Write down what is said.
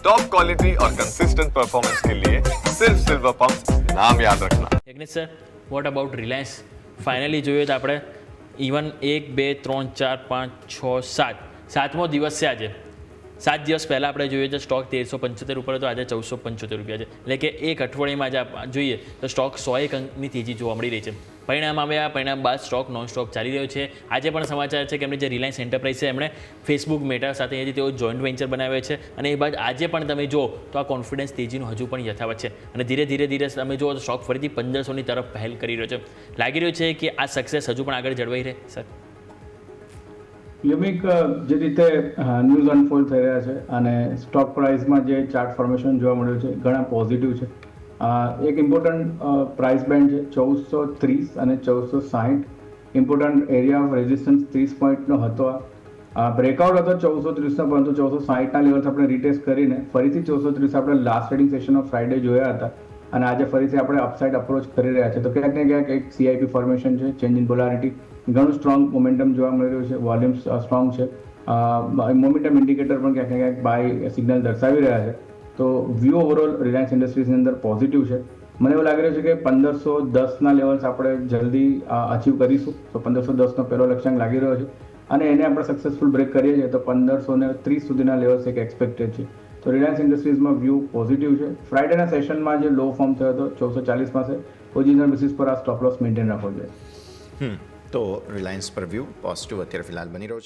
Top quality और consistent performance के लिए सिर्फ सिल्वर पंप नाम याद रखना। Yagnesh sir, what about Reliance? Finally જોઈએ તો આપણે ઇવન 1 2 3 4 5 6 7 સાતમો દિવસ છે આજે. 7 દિવસ પહેલાં આપણે જોઈએ તો સ્ટોક 1375 ઉપર હતો, આજે 1475 રૂપિયા છે. એટલે કે એક અઠવાડિયામાં આજે જોઈએ તો સ્ટોક 101 અંકની તેજી જોવા મળી રહી છે. પરિણામ આવ્યા, પરિણામ બાદ સ્ટોક નોન સ્ટોપ ચાલી રહ્યો છે. આજે પણ સમાચાર છે કે એમની જે રિલાયન્સ એન્ટરપ્રાઇઝ છે એમણે ફેસબુક મેટા સાથે તેઓ જોઈન્ટ વેન્ચર બનાવ્યો છે અને એ બાદ આજે પણ તમે જુઓ તો આ કોન્ફિડન્સ તેજીનું હજુ પણ યથાવત છે અને ધીરે ધીરે તમે જુઓ તો સ્ટોક ફરીથી 1500ની તરફ પહેલ કરી રહ્યો છે. લાગી રહ્યું છે કે આ સક્સેસ હજુ પણ આગળ જળવાઈ રહે સર? યુમિક જે રીતે ન્યૂઝ અનફોલ્ડ થઈ રહ્યા છે અને સ્ટોક પ્રાઇસમાં જે ચાર્ટ ફોર્મેશન જોવા મળ્યું છે ઘણા પોઝિટિવ છે. એક ઇમ્પોર્ટન્ટ પ્રાઇસ બેન્ડ છે 1430 અને 1460. ઇમ્પોર્ટન્ટ એરિયા ઓફ રેઝિસ્ટન્સ 30 પોઈન્ટનો હતો. બ્રેકઆઉટ હતો 1430નો, પરંતુ 1460ના લેવલ્સ આપણે રીટેસ્ટ કરીને ફરીથી 1430 આપણે last trading session of Friday જોયા હતા અને આજે ફરીથી આપણે અપસાઇડ અપ્રોચ કરી રહ્યા છે. તો ક્યાંક ને ક્યાંક એક CIP ફોર્મેશન છે, ચેન્જ ઇન પોલારિટી, ઘણું સ્ટ્રોંગ મોમેન્ટમ જોવા મળી રહ્યું છે, વોલ્યુમ્સ સ્ટ્રોંગ છે, મોમેન્ટમ ઇન્ડિકેટર પણ ક્યાંક ને ક્યાંક બાય સિગ્નલ દર્શાવી રહ્યા છે. તો વ્યૂ ઓવરઓલ રિલાયન્સ ઇન્ડસ્ટ્રીઝની અંદર પોઝિટિવ છે. મને એવું લાગી રહ્યું છે કે 1510ના લેવલ્સ આપણે જલ્દી અચીવ કરીશું. તો 1510નો પહેલો લક્ષ્યાંક લાગી રહ્યો છે અને એને આપણે સક્સેસફુલ બ્રેક કરીએ છીએ તો 1530 સુધીના લેવલ્સ એક એક્સપેક્ટેડ છે. તો રિલાયન્સ ઇન્ડસ્ટ્રીઝમાં વ્યૂ પોઝિટિવ છે. ફ્રાઇડેના સેશનમાં જે લો ફોર્મ થયો હતો 1440 પાસે, પોઝિશનલ બેસિસ પર આ સ્ટોપ લોસ મેન્ટેન રાખવો જોઈએ. તો રિલાયન્સ પર વ્યૂ પોઝિટિવ અત્યારે ફિલહાલ બની રહ્યો છે.